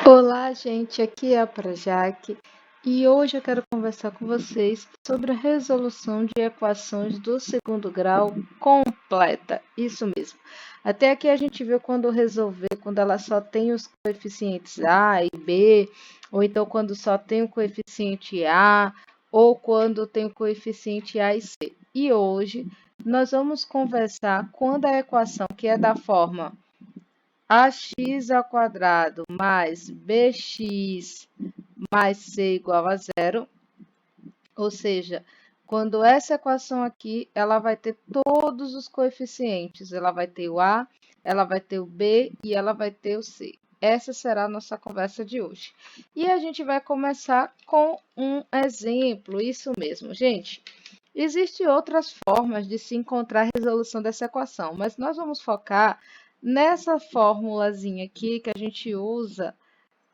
Olá, gente, aqui é a Prajaque e hoje eu quero conversar com vocês sobre a resolução de equações do segundo grau completa. Isso mesmo. Até aqui a gente viu quando resolver, quando ela só tem os coeficientes A e B, ou então quando só tem o coeficiente A, ou quando tem o coeficiente A e C. E hoje nós vamos conversar quando a equação que é da forma ax ao quadrado mais bx mais c igual a zero, ou seja, quando essa equação aqui, ela vai ter todos os coeficientes, ela vai ter o a, ela vai ter o b e ela vai ter o c. Essa será a nossa conversa de hoje. E a gente vai começar com um exemplo, isso mesmo, gente. Existem outras formas de se encontrar a resolução dessa equação, mas nós vamos focar nessa formulazinha aqui que a gente usa.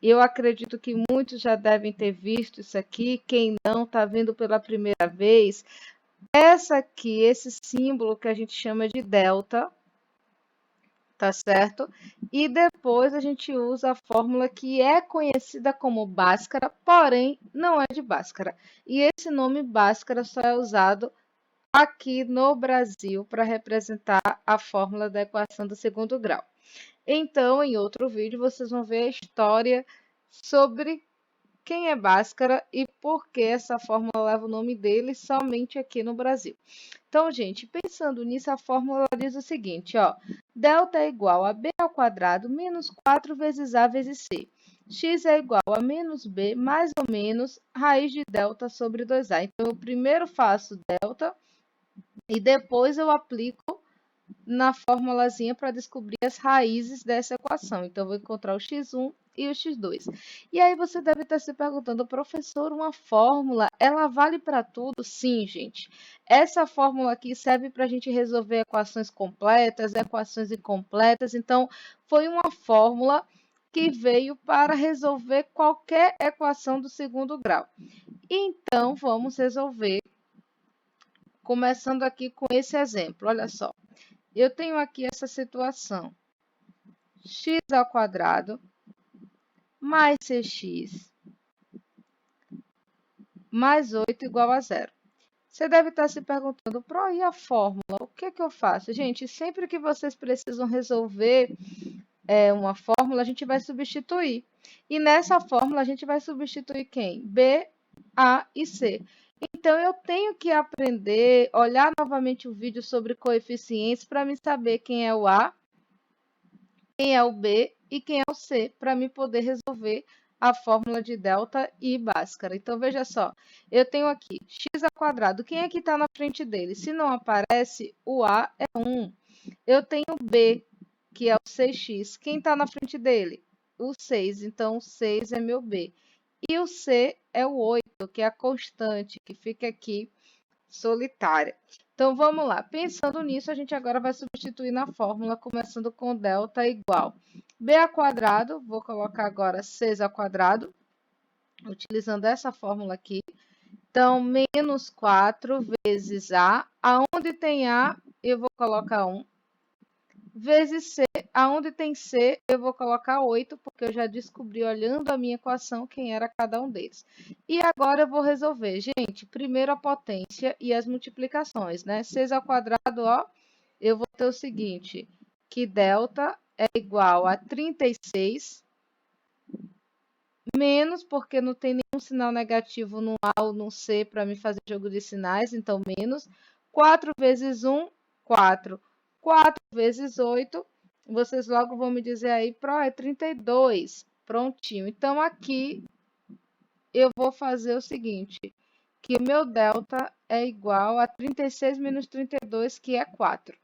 Eu acredito que muitos já devem ter visto isso aqui. Quem não está vendo pela primeira vez, essa aqui, esse símbolo que a gente chama de delta, tá certo? E depois a gente usa a fórmula que é conhecida como Bhaskara, porém não é de Bhaskara. E esse nome Bhaskara só é usado aqui no Brasil para representar a fórmula da equação do segundo grau. Então, em outro vídeo, vocês vão ver a história sobre quem é Bhaskara e por que essa fórmula leva o nome dele somente aqui no Brasil. Então, gente, pensando nisso, a fórmula diz o seguinte, ó, delta é igual a b ao quadrado menos 4 vezes a vezes c. X é igual a menos b mais ou menos raiz de delta sobre 2a. Então, eu primeiro faço delta e depois eu aplico na formulazinha para descobrir as raízes dessa equação. Então, eu vou encontrar o x1 e o x2. E aí você deve estar se perguntando, professor, uma fórmula, ela vale para tudo? Sim, gente. Essa fórmula aqui serve para a gente resolver equações completas, equações incompletas. Então, foi uma fórmula que veio para resolver qualquer equação do segundo grau. Então, vamos resolver, começando aqui com esse exemplo. Olha só. Eu tenho aqui essa situação. X ao quadrado mais cx mais 8 igual a zero. Você deve estar se perguntando, Pro, e a fórmula? O que é que eu faço? Gente, sempre que vocês precisam resolver uma fórmula, a gente vai substituir. E nessa fórmula, a gente vai substituir quem? B, A e C. Então, eu tenho que aprender, olhar novamente o vídeo sobre coeficientes para me saber quem é o A, quem é o B e quem é o C, para me poder resolver a fórmula de delta e Bhaskara. Então, veja só, eu tenho aqui x ao quadrado. Quem é que está na frente dele? Se não aparece, o A é 1. Eu tenho B, que é o 6x. Quem está na frente dele? O 6. Então, o 6 é meu B. E o C é o 8, que é a constante, que fica aqui solitária. Então, vamos lá. Pensando nisso, a gente agora vai substituir na fórmula, começando com delta igual b ao quadrado, vou colocar agora 6 ao quadrado, utilizando essa fórmula aqui. Então, menos 4 vezes a, aonde tem a, eu vou colocar 1, vezes c, aonde tem c, eu vou colocar 8, porque eu já descobri, olhando a minha equação, quem era cada um deles. E agora eu vou resolver, gente, primeiro a potência e as multiplicações, né? 6 ao quadrado, ó, eu vou ter o seguinte, que delta é igual a 36, menos, porque não tem nenhum sinal negativo no A ou no C para me fazer jogo de sinais, então menos. 4 vezes 1, 4. 4 vezes 8, vocês logo vão me dizer aí, Pro, é 32. Prontinho. Então, aqui eu vou fazer o seguinte, que o meu delta é igual a 36 menos 32, que é 4.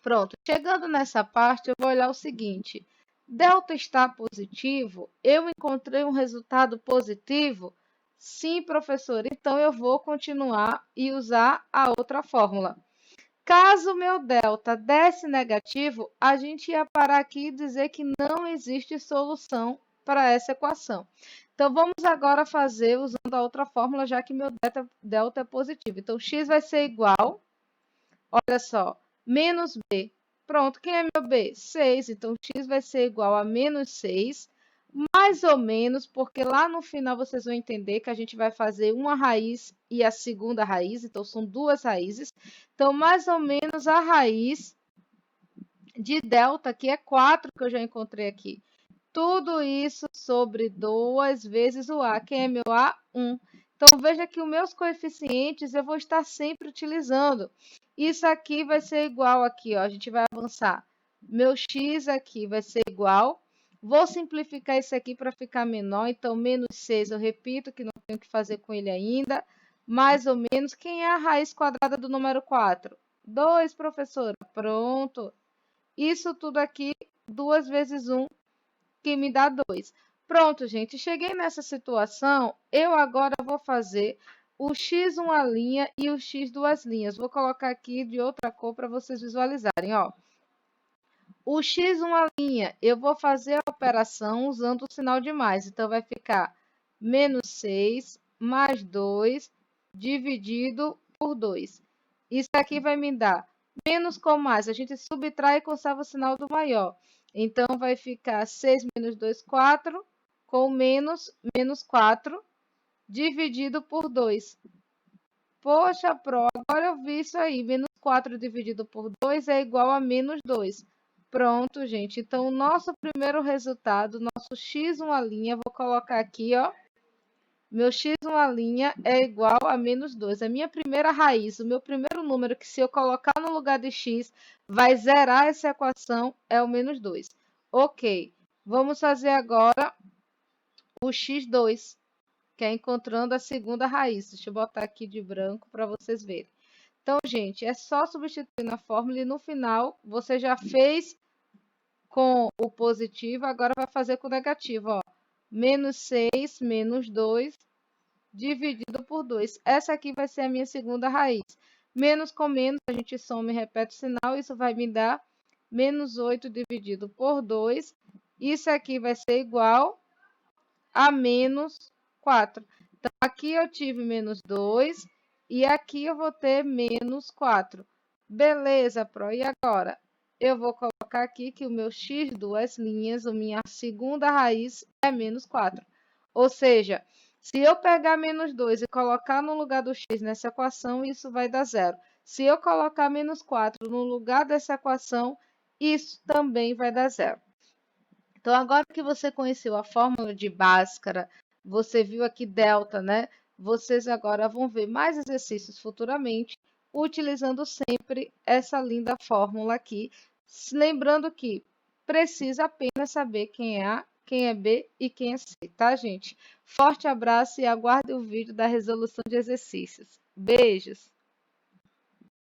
Pronto. Chegando nessa parte, eu vou olhar o seguinte. Delta está positivo? Eu encontrei um resultado positivo? Sim, professor. Então, eu vou continuar e usar a outra fórmula. Caso meu delta desse negativo, a gente ia parar aqui e dizer que não existe solução para essa equação. Então, vamos agora fazer usando a outra fórmula, já que meu delta é positivo. Então, x vai ser igual, olha só, menos b. Pronto, quem é meu b? 6. Então, x vai ser igual a menos 6 Mais ou menos, porque lá no final vocês vão entender que a gente vai fazer uma raiz e a segunda raiz, então são duas raízes. Então, mais ou menos a raiz de delta, que é 4 que eu já encontrei aqui. Tudo isso sobre 2 vezes o A. Quem é meu A? 1. Então, veja que os meus coeficientes eu vou estar sempre utilizando. Isso aqui vai ser igual aqui, ó. A gente vai avançar. Meu x aqui vai ser igual. Vou simplificar isso aqui para ficar menor. Então, menos 6, eu repito que não tenho que fazer com ele ainda. Mais ou menos, quem é a raiz quadrada do número 4? 2, professora. Pronto. Isso tudo aqui, 2 vezes 1, que me dá 2. Pronto, gente, cheguei nessa situação, eu agora vou fazer o x uma linha e o x duas linhas. Vou colocar aqui de outra cor para vocês visualizarem, ó. O x uma linha, eu vou fazer a operação usando o sinal de mais. Então, vai ficar menos 6 mais 2 dividido por 2. Isso aqui vai me dar menos com mais. A gente subtrai e conserva o sinal do maior. Então, vai ficar 6 menos 2, 4, com menos 4, dividido por 2. Poxa, Pro, agora eu vi isso aí. Menos 4 dividido por 2 é igual a menos 2. Pronto, gente. Então, o nosso primeiro resultado, nosso x uma linha, vou colocar aqui, ó. Meu x uma linha é igual a menos 2. A minha primeira raiz, o meu primeiro número, que se eu colocar no lugar de x, vai zerar essa equação, é o menos 2. Ok. Vamos fazer agora o x2, que é encontrando a segunda raiz. Deixa eu botar aqui de branco para vocês verem. Então, gente, é só substituir na fórmula e no final você já fez com o positivo, agora vai fazer com o negativo, ó. Menos 6 menos 2 dividido por 2. Essa aqui vai ser a minha segunda raiz. Menos com menos, a gente soma e repete o sinal, isso vai me dar menos 8 dividido por 2. Isso aqui vai ser igual a menos 4. Então, aqui eu tive menos 2 e aqui eu vou ter menos 4. Beleza, Pro. E agora? Eu vou colocar aqui que o meu x duas linhas, a minha segunda raiz é menos 4. Ou seja, se eu pegar menos 2 e colocar no lugar do x nessa equação, isso vai dar zero. Se eu colocar menos 4 no lugar dessa equação, isso também vai dar zero. Então, agora que você conheceu a fórmula de Bhaskara, você viu aqui delta, né? Vocês agora vão ver mais exercícios futuramente, utilizando sempre essa linda fórmula aqui. Lembrando que precisa apenas saber quem é A, quem é B e quem é C, tá, gente? Forte abraço e aguarde o vídeo da resolução de exercícios. Beijos!